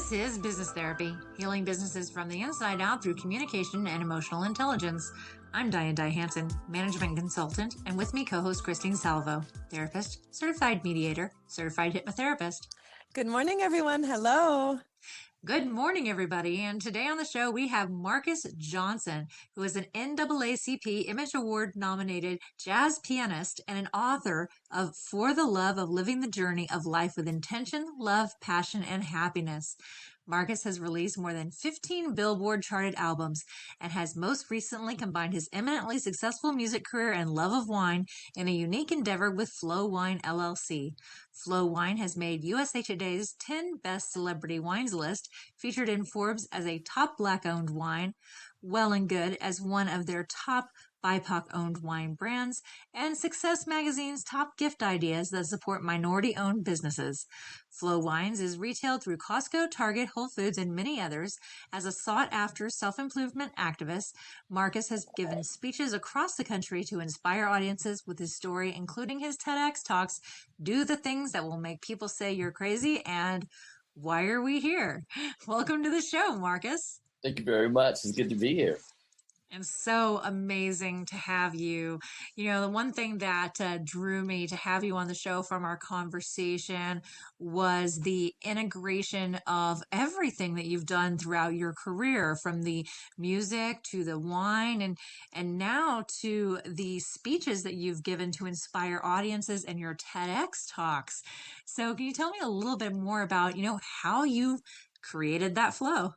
This is Business Therapy, healing businesses from the inside out through communication and emotional intelligence. I'm Diane Hansen, management consultant, and with me co-host Christine Salvo, therapist, certified mediator, certified hypnotherapist. Good morning, everyone. Hello. Good morning, everybody. And today on the show, we have Marcus Johnson, who is an NAACP Image Award nominated jazz pianist and an author of For the Love of Living the Journey of Life with Intention, Love, Passion, and Happiness. Marcus has released more than 15 Billboard charted albums and has most recently combined his eminently successful music career and love of wine in a unique endeavor with Flow Wine LLC. Flow Wine has made USA Today's 10 Best Celebrity Wines list, featured in Forbes as a top Black-owned wine, Well and Good as one of their top BIPOC-owned wine brands, and Success Magazine's top gift ideas that support minority-owned businesses. Flow Wines is retailed through Costco, Target, Whole Foods, and many others. As a sought-after self-improvement activist, Marcus has given speeches across the country to inspire audiences with his story, including his TEDx talks, Do the Things That Will Make People Say You're Crazy, and Why Are We Here? Welcome to the show, Marcus. Thank you very much. It's good to be here. And so amazing to have you. You know, the one thing that drew me to have you on the show from our conversation was the integration of everything that you've done throughout your career, from the music to the wine and now to the speeches that you've given to inspire audiences and your TEDx talks. So can you tell me a little bit more about, how you created that flow?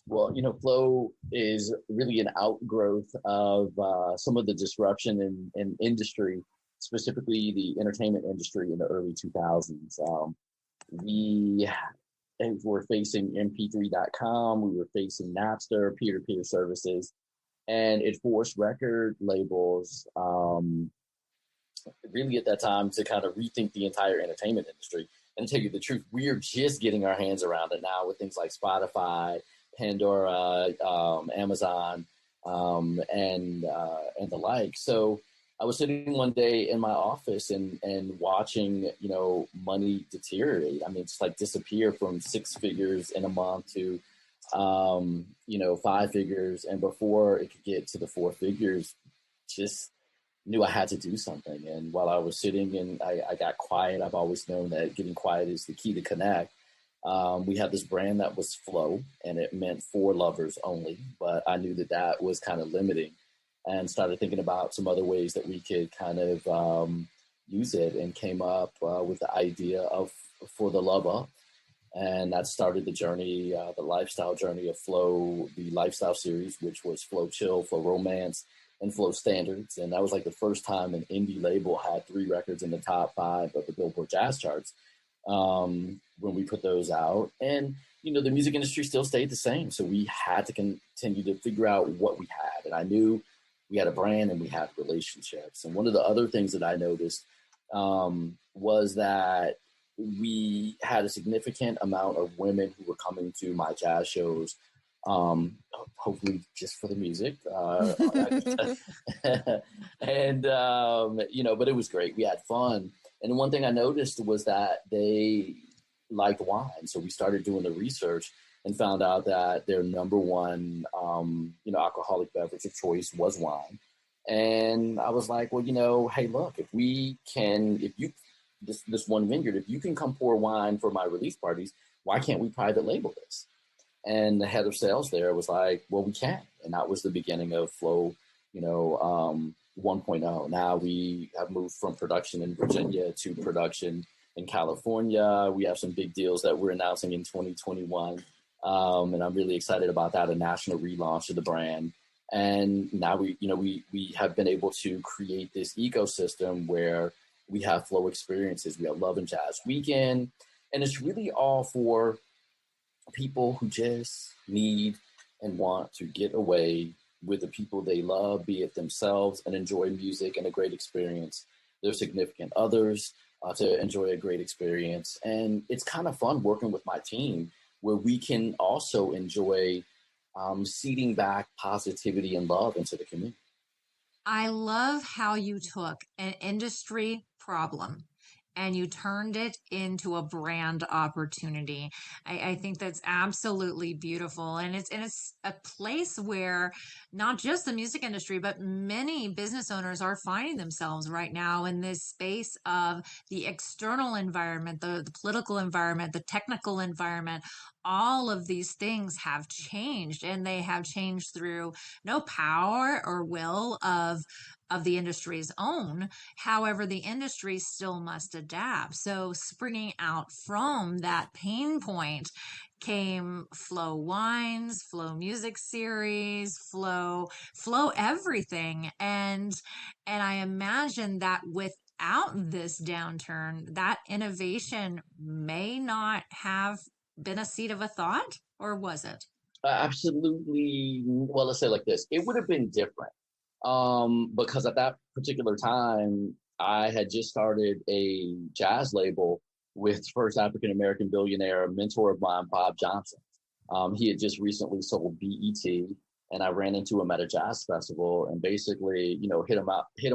Well, flow is really an outgrowth of some of the disruption in industry, specifically the entertainment industry in the early 2000s. We were facing MP3.com, we were facing Napster, peer-to-peer services, and it forced record labels really at that time to kind of rethink the entire entertainment industry. And to tell you the truth, we're just getting our hands around it now with things like Spotify, Pandora, Amazon, and the like. So I was sitting one day in my office and watching, money deteriorate. I mean, it's like disappear from six figures in a month to, five figures. And before it could get to the four figures, just knew I had to do something. And while I was sitting and I got quiet, I've always known that getting quiet is the key to connect. We had this brand that was Flow, and it meant for lovers only, but I knew that was kind of limiting, and started thinking about some other ways that we could kind of use it, and came up with the idea of For the Love Of. And that started the journey, the lifestyle journey of Flow, the lifestyle series, which was Flow Chill, Flow Romance, and Flow Standards. And that was like the first time an indie label had 3 records in the top 5 of the Billboard Jazz charts. When we put those out, and the music industry still stayed the same, so we had to continue to figure out what we had. And I knew we had a brand and we had relationships. And one of the other things that I noticed was that we had a significant amount of women who were coming to my jazz shows, hopefully just for the music, and but it was great. We had fun. And one thing I noticed was that they liked wine. So we started doing the research and found out that their number one, alcoholic beverage of choice was wine. And I was like, well, hey, look, this one vineyard, if you can come pour wine for my release parties, why can't we private label this? And the head of sales there was like, well, we can. And that was the beginning of Flow, 1.0. Now we have moved from production in Virginia to production in California. We have some big deals that we're announcing in 2021. And I'm really excited about that, a national relaunch of the brand. And now we have been able to create this ecosystem where we have Flow experiences. We have Love and Jazz Weekend. And it's really all for people who just need and want to get away with the people they love, be it themselves, and enjoy music and a great experience. Their significant others to enjoy a great experience. And it's kind of fun working with my team where we can also enjoy seeding back positivity and love into the community. I love how you took an industry problem and you turned it into a brand opportunity. I think that's absolutely beautiful. And it's a place where not just the music industry, but many business owners are finding themselves right now in this space of the external environment, the political environment, the technical environment. All of these things have changed, and they have changed through no power or will of the industry's own. However, the industry still must adapt. So, springing out from that pain point came Flow Wines, Flow Music Series, Flow everything. And I imagine that without this downturn, that innovation may not have been a seed of a thought, or was it? Absolutely. Well, let's say it like this. It would have been different. Because at that particular time, I had just started a jazz label with first African American billionaire, a mentor of mine, Bob Johnson. He had just recently sold BET, and I ran into him at a jazz festival and basically, hit him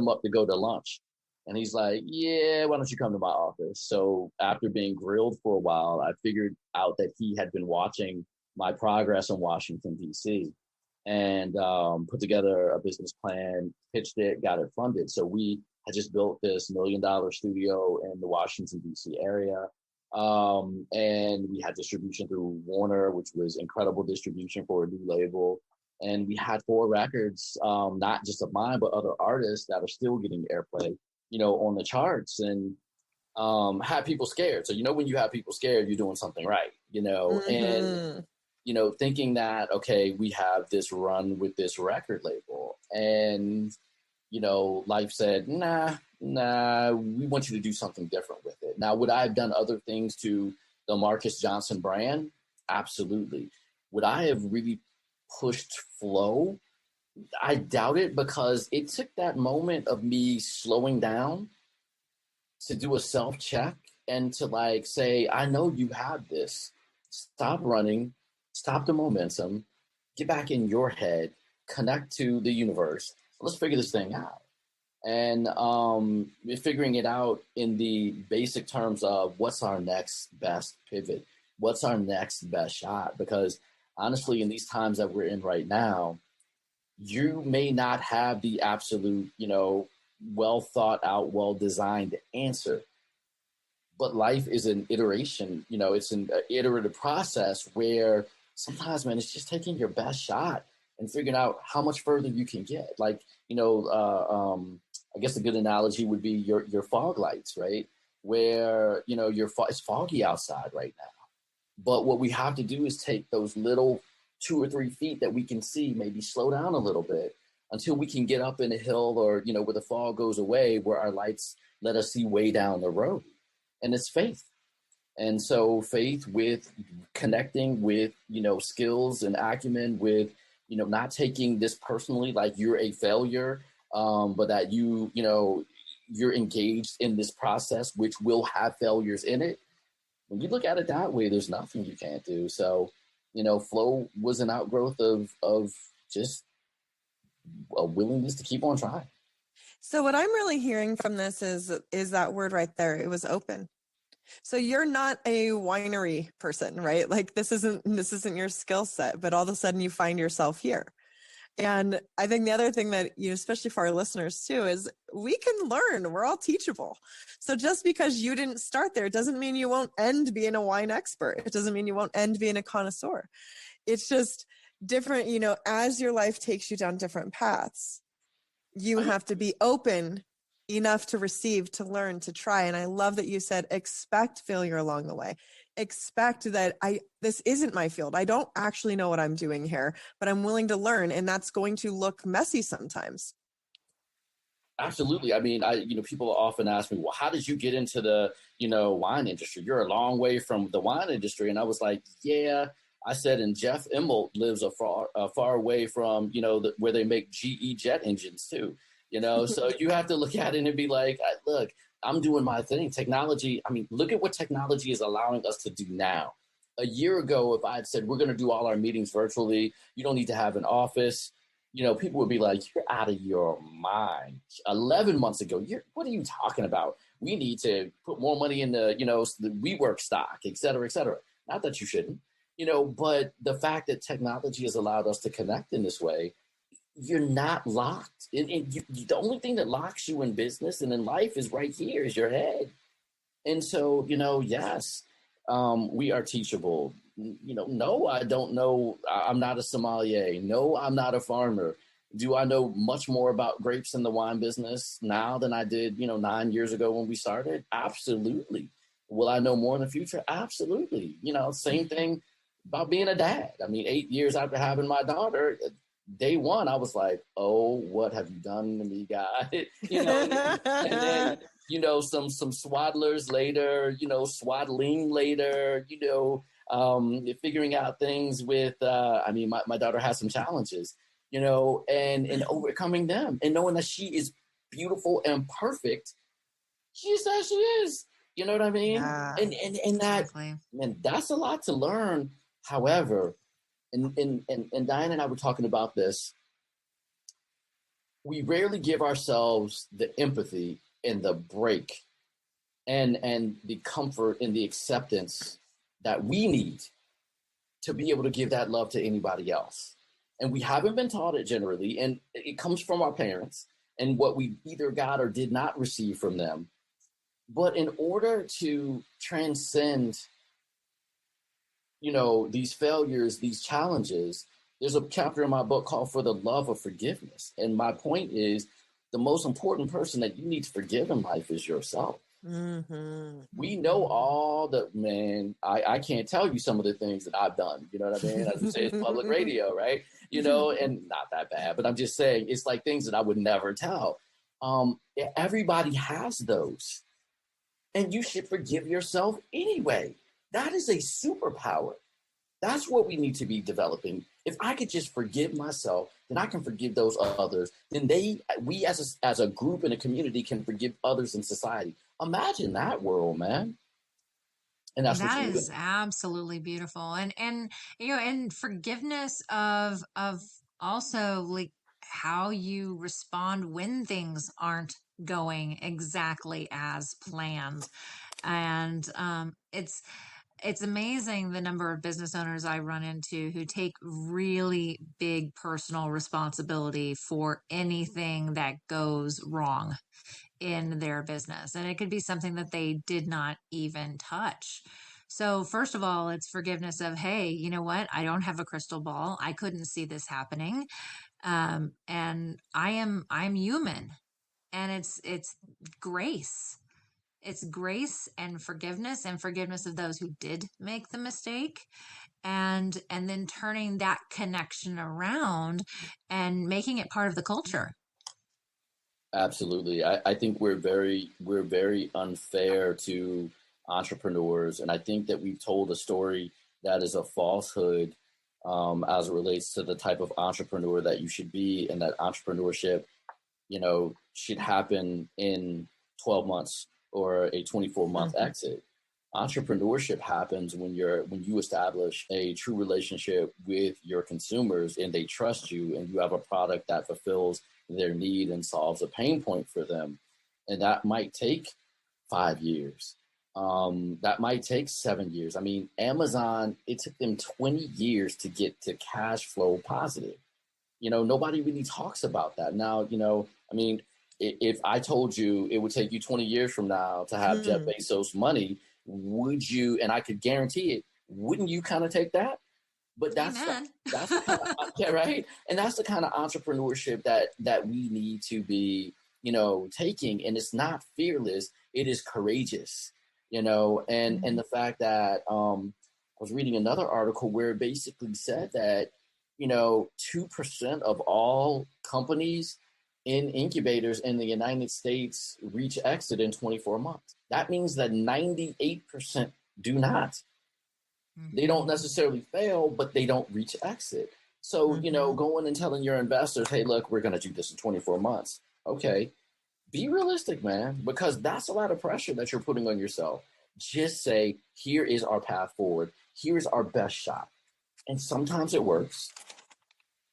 up to go to lunch. And he's like, "Yeah, why don't you come to my office?" So after being grilled for a while, I figured out that he had been watching my progress in Washington, D.C., and put together a business plan, pitched it, got it funded. So we had just built this $1 million studio in the Washington, D.C. area. And we had distribution through Warner, which was incredible distribution for a new label. And we had 4 records, not just of mine, but other artists that are still getting airplay, on the charts. And had people scared. So, when you have people scared, you're doing something right, and Mm-hmm. thinking that, okay, we have this run with this record label. And, life said, nah, we want you to do something different with it. Now, would I have done other things to the Marcus Johnson brand? Absolutely. Would I have really pushed Flow? I doubt it, because it took that moment of me slowing down to do a self check and to say, I know you have this. Stop running, stop the momentum, get back in your head, connect to the universe. Let's figure this thing out. And figuring it out in the basic terms of what's our next best pivot, what's our next best shot. Because honestly, in these times that we're in right now, you may not have the absolute, well thought out, well designed answer. But life is an iteration, it's an iterative process where sometimes, man, it's just taking your best shot and figuring out how much further you can get. I guess a good analogy would be your fog lights, right? Where, it's foggy outside right now. But what we have to do is take those little 2 or 3 feet that we can see, maybe slow down a little bit until we can get up in a hill, or, where the fog goes away, where our lights let us see way down the road. And it's faith. And so faith with connecting with, skills and acumen, with, not taking this personally, like you're a failure, but that you're engaged in this process, which will have failures in it. When you look at it that way, there's nothing you can't do. So, Flow was an outgrowth of just a willingness to keep on trying. So what I'm really hearing from this is that word right there. It was open. So you're not a winery person, right? Like this isn't your skill set, but all of a sudden you find yourself here. And I think the other thing that, especially for our listeners too, is we can learn. We're all teachable. So just because you didn't start there doesn't mean you won't end being a wine expert. It doesn't mean you won't end being a connoisseur. It's just different, as your life takes you down different paths, you have to be open enough to receive, to learn, to try. And I love that you said, expect failure along the way. Expect that this isn't my field. I don't actually know what I'm doing here, but I'm willing to learn. And that's going to look messy sometimes. Absolutely. I mean, people often ask me, well, how did you get into the, wine industry? You're a long way from the wine industry. And I was like, yeah, I said, and Jeff Immelt lives a far away from, where they make GE jet engines too, so you have to look at it and be like, look, I'm doing my thing. Technology. I mean, look at what technology is allowing us to do now. A year ago, if I had said, we're going to do all our meetings virtually, you don't need to have an office, people would be like, you're out of your mind. 11 months ago, what are you talking about? we need to put more money in the, the WeWork stock, et cetera, et cetera. Not that you shouldn't, but the fact that technology has allowed us to connect in this way, you're not locked. The only thing that locks you in business and in life is right here, is your head. And so, yes, we are teachable. No, I don't know. I'm not a sommelier. No, I'm not a farmer. Do I know much more about grapes in the wine business now than I did, 9 years ago when we started? Absolutely. Will I know more in the future? Absolutely. Same thing about being a dad. I mean, 8 years after having my daughter, day one, I was like, oh, what have you done to me, God? And then, some swaddlers later, swaddling later, figuring out things with, my daughter has some challenges, and overcoming them and knowing that she is beautiful and perfect. She's as she is, you know what I mean? Yeah, And that, Exactly. and that's a lot to learn. However, and Diane and I were talking about this, we rarely give ourselves the empathy and the break and the comfort and the acceptance that we need to be able to give that love to anybody else. And we haven't been taught it generally, and it comes from our parents and what we either got or did not receive from them. But in order to transcend, these failures, these challenges, there's a chapter in my book called For the Love of Forgiveness. And my point is, the most important person that you need to forgive in life is yourself. mm-hmm. We know all the, man, I can't tell you some of the things that I've done. You know what I mean? As we say, it's public radio, right? And not that bad, but I'm just saying it's like things that I would never tell. Everybody has those. And you should forgive yourself anyway. That is a superpower. That's what we need to be developing. If I could just forgive myself, then I can forgive those others. Then we as a group and a community can forgive others in society. Imagine that world, man. And that's what That you do. is absolutely beautiful. And forgiveness of also like how you respond when things aren't going exactly as planned. And it's amazing the number of business owners I run into who take really big personal responsibility for anything that goes wrong in their business. And it could be something that they did not even touch. So, first of all, it's forgiveness of, hey, you know what? I don't have a crystal ball. I couldn't see this happening. And I'm human. And it's grace. It's grace and forgiveness of those who did make the mistake, and then turning that connection around and making it part of the culture. Absolutely. I think we're very unfair to entrepreneurs. And I think that we've told a story that is a falsehood, as it relates to the type of entrepreneur that you should be, and that entrepreneurship, should happen in 12 months or a 24-month Mm-hmm. exit. Entrepreneurship happens when you establish a true relationship with your consumers and they trust you, and you have a product that fulfills their need and solves a pain point for them. And that might take 5 years. That might take 7 years. I mean, Amazon, it took them 20 years to get to cash flow positive. Nobody really talks about that now. I mean, if I told you it would take you 20 years from now to have Jeff Bezos money, would you, and I could guarantee it, wouldn't you kind of take that? But Amen. that's the kind of, yeah, right. And that's the kind of entrepreneurship that we need to be, taking. And it's not fearless, it is courageous, and the fact that I was reading another article where it basically said that, 2% of all companies in incubators in the United States reach exit in 24 months. That means that 98% do not. They don't necessarily fail, but they don't reach exit. So, going and telling your investors, hey, look, we're going to do this in 24 months. Okay. Be realistic, man, because that's a lot of pressure that you're putting on yourself. Just say, here is our path forward. Here's our best shot. And sometimes it works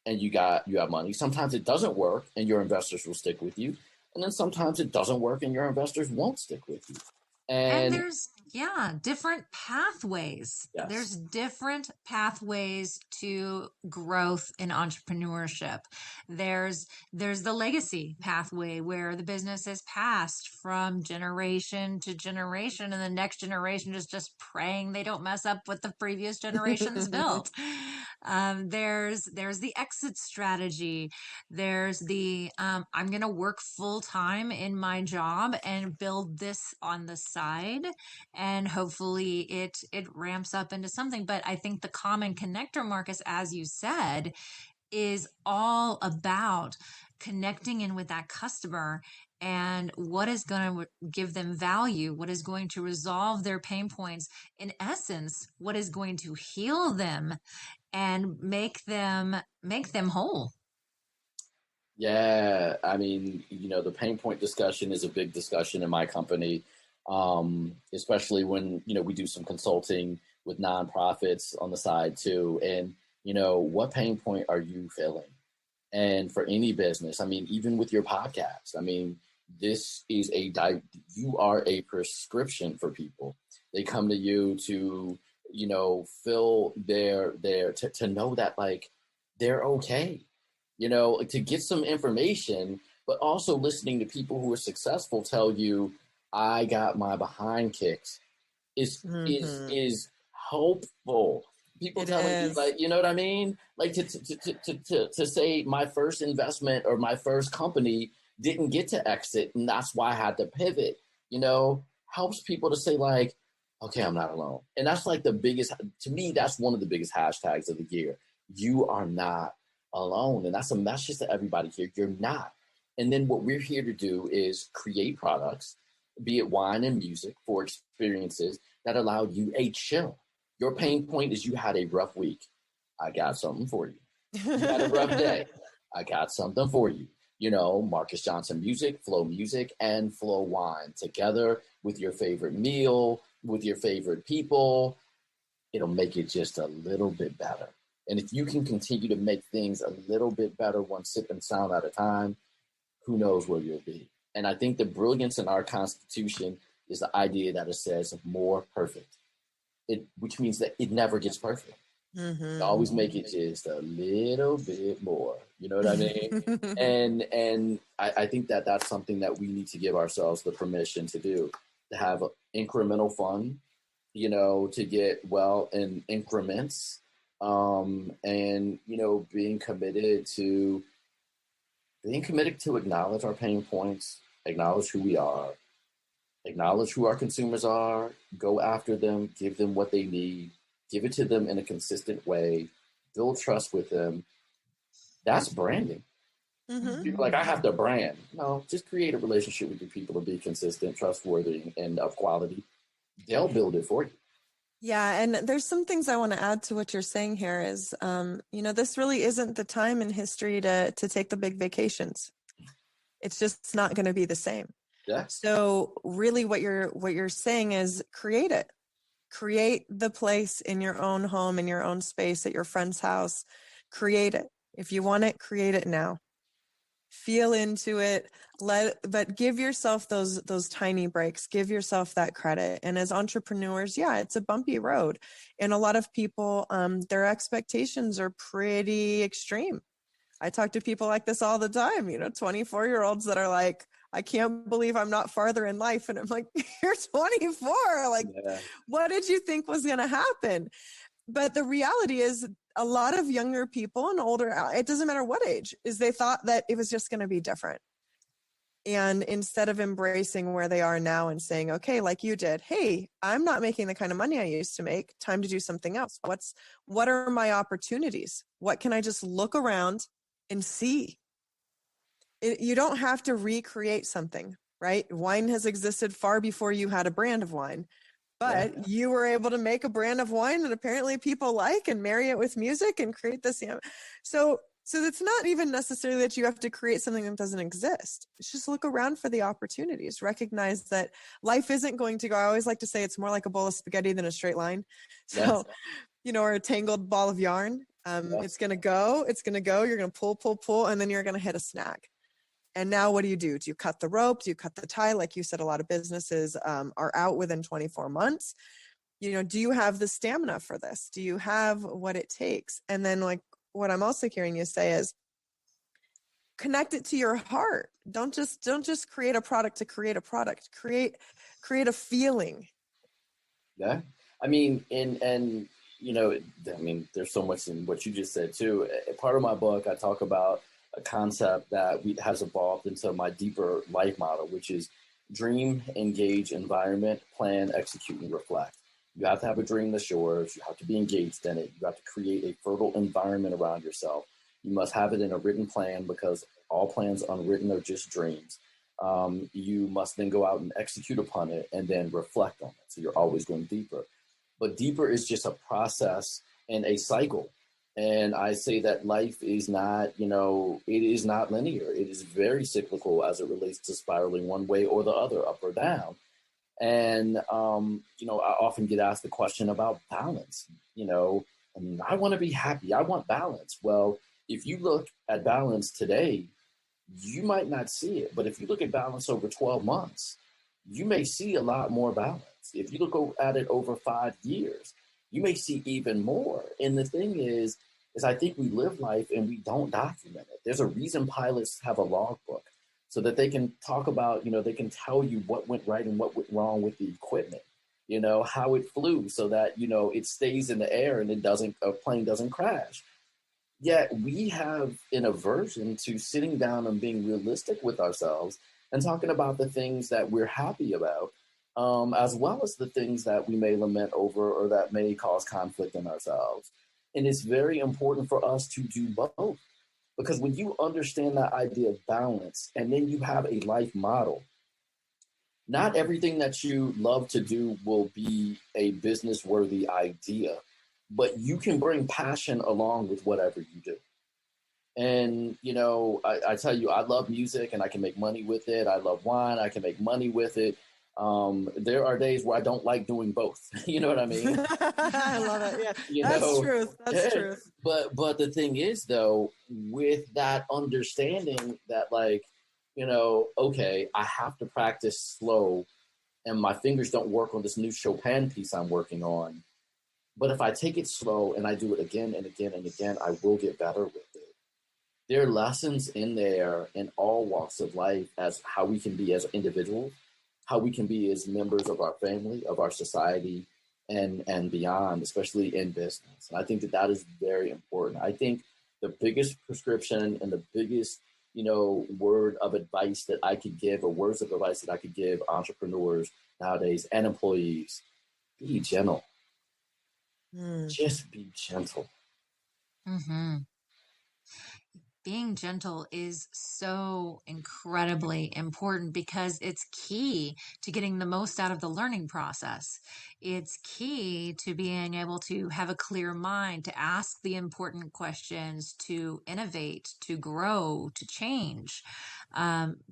and you have money. Sometimes it doesn't work and your investors will stick with you. And then sometimes it doesn't work and your investors won't stick with you. And And there's, yeah, different pathways. yes. There's different pathways to growth in entrepreneurship. There's the legacy pathway where the business is passed from generation to generation, and the next generation is just praying they don't mess up what the previous generations built. There's the exit strategy. There's the I'm going to work full time in my job and build this on the side, and hopefully it ramps up into something. But I think the common connector, Marcus, as you said, is all about connecting in with that customer and what is going to give them value, what is going to resolve their pain points, in essence, what is going to heal them and make them whole. Yeah, I mean, the pain point discussion is a big discussion in my company, especially when, we do some consulting with nonprofits on the side too. And, what pain point are you feeling? And for any business, I mean, even with your podcast, I mean, this is you are a prescription for people. They come to you to, fill to know that like they're okay, to get some information, but also listening to people who are successful tell you, I got my behind kicked is helpful. People It telling you, is. like, you know what I mean? Like to say my first investment or my first company didn't get to exit and that's why I had to pivot, helps people to say like, okay, I'm not alone. And that's like to me, that's one of the biggest hashtags of the year. You are not alone. And that's a message to everybody here. You're not. And then what we're here to do is create products, be it wine and music, for experiences that allow you a chill. Your pain point is you had a rough week. I got something for you. You had a rough day. I got something for you. Marcus Johnson Music, Flow Music, and Flow Wine together with your favorite meal, with your favorite people. It'll make it just a little bit better. And if you can continue to make things a little bit better, one sip and sound at a time, who knows where you'll be. And I think the brilliance in our Constitution is the idea that it says more perfect, which means that it never gets perfect. Mm-hmm. Always make it just a little bit more. You know what I mean? and I think that that's something that we need to give ourselves the permission to do, to have incremental fun, to get well in increments, and being committed to acknowledge our pain points, acknowledge who we are, acknowledge who our consumers are, go after them, give them what they need, give it to them in a consistent way, build trust with them. That's branding. Mm-hmm. People are like, I have to brand. No, just create a relationship with your people and be consistent, trustworthy, and of quality. They'll build it for you. Yeah, and there's some things I want to add to what you're saying here is, this really isn't the time in history to take the big vacations. It's just not going to be the same. Yeah. So really what you're saying is create it. Create the place in your own home, in your own space, at your friend's house. Create it. If you want it, create it now. Feel into it, but give yourself those tiny breaks, give yourself that credit. And as entrepreneurs, yeah, it's a bumpy road. And a lot of people, their expectations are pretty extreme. I talk to people like this all the time, 24-year-olds that are like, I can't believe I'm not farther in life. And I'm like, you're 24. Like, yeah. What did you think was going to happen? But the reality is a lot of younger people and older, it doesn't matter what age, is they thought that it was just going to be different. And instead of embracing where they are now and saying, okay, like you did, hey, I'm not making the kind of money I used to make, time to do something else. What are my opportunities? What can I just look around and see? You don't have to recreate something, right? Wine has existed far before you had a brand of wine. But you were able to make a brand of wine that apparently people like and marry it with music and create this. So it's not even necessarily that you have to create something that doesn't exist. It's just look around for the opportunities. Recognize that life isn't going to go. I always like to say it's more like a bowl of spaghetti than a straight line. So, or a tangled ball of yarn. It's going to go. You're going to pull, and then you're going to hit a snag. And now what do? Do you cut the rope? Do you cut the tie? Like you said, a lot of businesses are out within 24 months. Do you have the stamina for this? Do you have what it takes? And then like what I'm also hearing you say is connect it to your heart. Don't just create a product to create a product. Create a feeling. Yeah. I mean, and I mean, there's so much in what you just said too. Part of my book, I talk about a concept that has evolved into my deeper life model, which is dream, engage, environment, plan, execute, and reflect. You have to have a dream that's yours. You have to be engaged in it. You have to create a fertile environment around yourself. You must have it in a written plan, because all plans unwritten are just dreams. You must then go out and execute upon it and then reflect on it. So you're always going deeper. But deeper is just a process and a cycle. And I say that life is not, it is not linear. It is very cyclical as it relates to spiraling one way or the other, up or down. And, I often get asked the question about balance. And I want to be happy. I want balance. Well, if you look at balance today, you might not see it. But if you look at balance over 12 months, you may see a lot more balance. If you look at it over 5 years, you may see even more. And the thing is I think we live life and we don't document it. There's a reason pilots have a logbook, so that they can talk about, they can tell you what went right and what went wrong with the equipment, how it flew, so that, it stays in the air and a plane doesn't crash. Yet we have an aversion to sitting down and being realistic with ourselves and talking about the things that we're happy about, as well as the things that we may lament over or that may cause conflict in ourselves. And it's very important for us to do both. Because when you understand that idea of balance and then you have a life model, not everything that you love to do will be a business worthy idea, but you can bring passion along with whatever you do. And, I tell you, I love music and I can make money with it. I love wine. I can make money with it. There are days where I don't like doing both. You know what I mean? I love it. Yeah, You that's know, truth. That's truth. but the thing is, though, with that understanding that, like, okay, I have to practice slow, and my fingers don't work on this new Chopin piece I'm working on. But if I take it slow and I do it again and again and again, I will get better with it. There are lessons in there in all walks of life, as how we can be as individuals, how we can be as members of our family, of our society, and beyond, especially in business. And I think that is very important. I think the biggest prescription and the biggest, word of advice that I could give, or words of advice that I could give entrepreneurs nowadays and employees: be gentle. Just be gentle. Mm-hmm. Being gentle is so incredibly important because it's key to getting the most out of the learning process. It's key to being able to have a clear mind, to ask the important questions, to innovate, to grow, to change.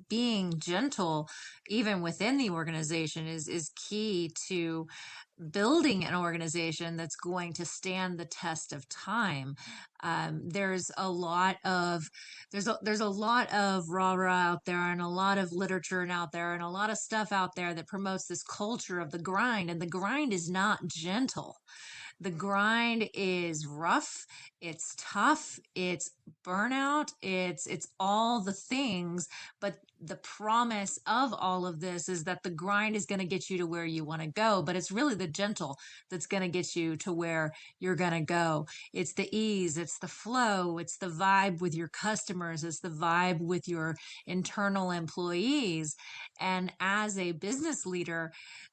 Being gentle, even within the organization, is key to building an organization that's going to stand the test of time. There's a lot of there's a lot of rah rah out there, and a lot of literature and out there, and a lot of stuff out there that promotes this culture of the grind, and the grind is not gentle. The grind is rough, it's tough, it's burnout, it's all the things, but the promise of all of this is that the grind is going to get you to where you want to go, but it's really the gentle that's going to get you to where you're going to go. It's the ease, it's the flow, it's the vibe with your customers, it's the vibe with your internal employees. And as a business leader,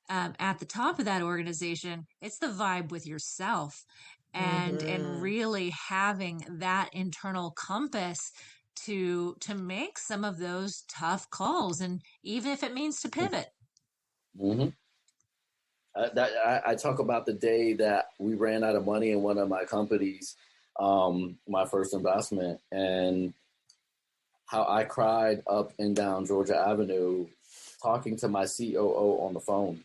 at the top of that organization, it's the vibe with yourself, and Mm-hmm. really having that internal compass to make some of those tough calls, and even if it means to pivot. Mm-hmm. I talk about the day that we ran out of money in one of my companies, my first investment, and how I cried up and down Georgia Avenue talking to my COO on the phone.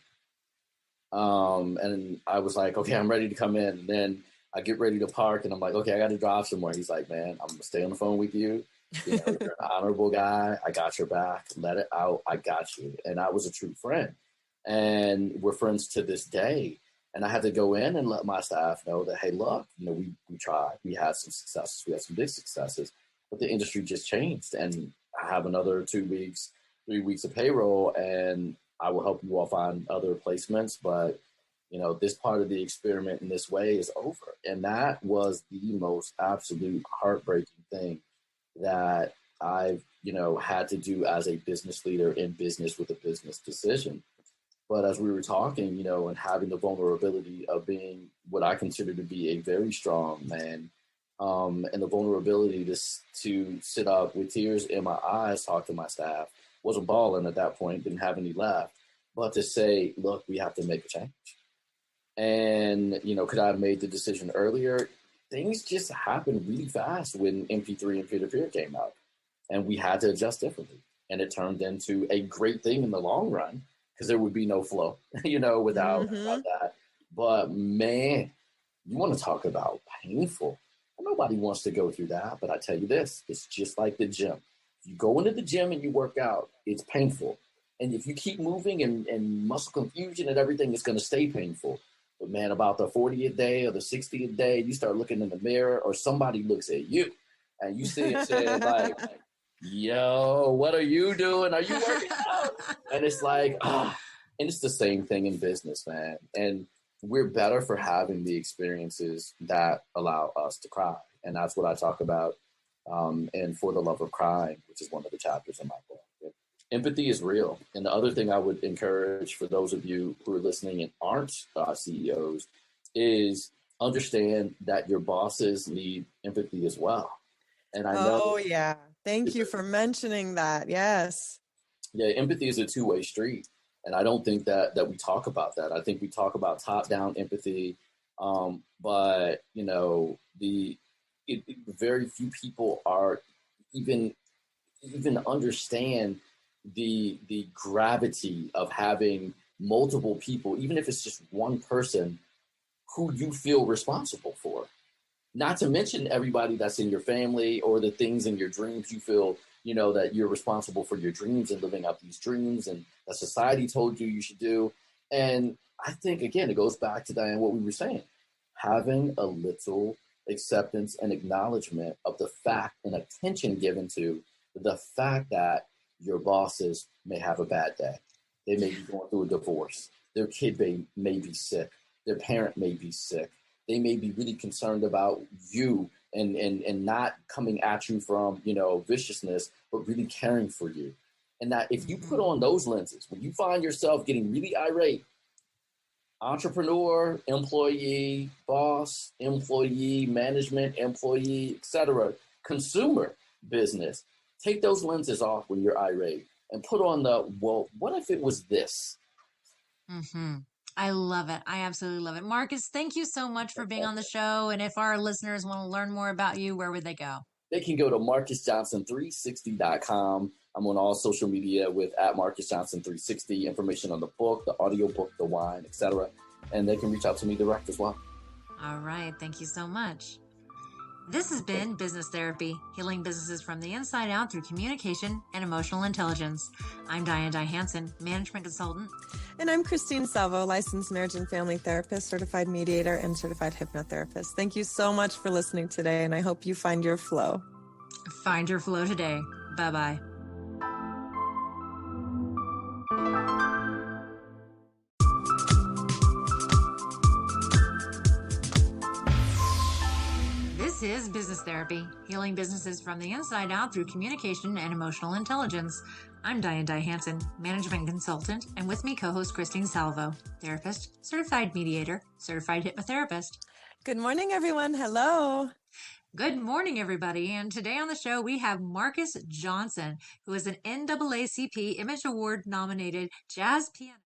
And I was like, okay, I'm ready to come in. And then I get ready to park, and I'm like, okay, I got to drive somewhere. He's like, man, I'm gonna stay on the phone with you. You're an honorable guy. I got your back. Let it out. I got you. And I was a true friend. And we're friends to this day. And I had to go in and let my staff know that, hey, look, we tried. We had some successes. We had some big successes, but the industry just changed. And I have another 2 weeks, 3 weeks of payroll, and I will help you all find other placements. But this part of the experiment in this way is over. And that was the most absolute heartbreaking thing that I've, had to do as a business leader in business with a business decision. But as we were talking, and having the vulnerability of being what I consider to be a very strong man, and the vulnerability to sit up with tears in my eyes, talk to my staff, wasn't balling at that point, didn't have any left, but to say, look, we have to make a change. And, could I have made the decision earlier? Things just happened really fast when MP3 and peer-to-peer came out, and we had to adjust differently. And it turned into a great thing in the long run because there would be no flow, without that. But man, you want to talk about painful. Nobody wants to go through that. But I tell you this, it's just like the gym. You go into the gym and you work out, it's painful. And if you keep moving and muscle confusion and everything, it's going to stay painful. But man, about the 40th day or the 60th day, you start looking in the mirror or somebody looks at you and you see it said like, yo, what are you doing? Are you working out? And it's like, and it's the same thing in business, man. And we're better for having the experiences that allow us to cry. And that's what I talk about in For the Love of Crying, which is one of the chapters in my book. Empathy is real. And the other thing I would encourage for those of you who are listening and aren't CEOs is understand that your bosses need empathy as well. And I know. Oh, yeah. Thank you for mentioning that. Yes. Yeah, empathy is a two-way street. And I don't think that we talk about that. I think we talk about top-down empathy, but very few people are even understand the gravity of having multiple people, even if it's just one person who you feel responsible for. Not to mention everybody that's in your family or the things in your dreams you feel, that you're responsible for your dreams and living out these dreams and that society told you should do. And I think, again, it goes back to, Diane, what we were saying, having a little acceptance and acknowledgement of the fact and attention given to the fact that your bosses may have a bad day. They may be going through a divorce. Their kid may be sick. Their parent may be sick. They may be really concerned about you and not coming at you from, viciousness, but really caring for you. And that if you put on those lenses, when you find yourself getting really irate, entrepreneur, employee, boss, employee, management, employee, etc., consumer, business, take those lenses off when you're irate and put on well, what if it was this? I love it. I absolutely love it. Marcus, thank you so much for being on the show. And if our listeners want to learn more about you, where would they go? They can go to marcusjohnson360.com. I'm on all social media with @MarcusJohnson360, information on the book, the audiobook, the wine, etc. And they can reach out to me direct as well. All right. Thank you so much. This has been Business Therapy, healing businesses from the inside out through communication and emotional intelligence. I'm Diane Hansen, management consultant. And I'm Christine Salvo, licensed marriage and family therapist, certified mediator, and certified hypnotherapist. Thank you so much for listening today, and I hope you find your flow. Find your flow today. Bye-bye. This is Business Therapy, healing businesses from the inside out through communication and emotional intelligence. I'm Diane Hansen, management consultant, and with me co-host Christine Salvo, therapist, certified mediator, certified hypnotherapist. Good morning, everyone. Hello. Good morning, everybody. And today on the show, we have Marcus Johnson, who is an NAACP Image Award nominated jazz pianist.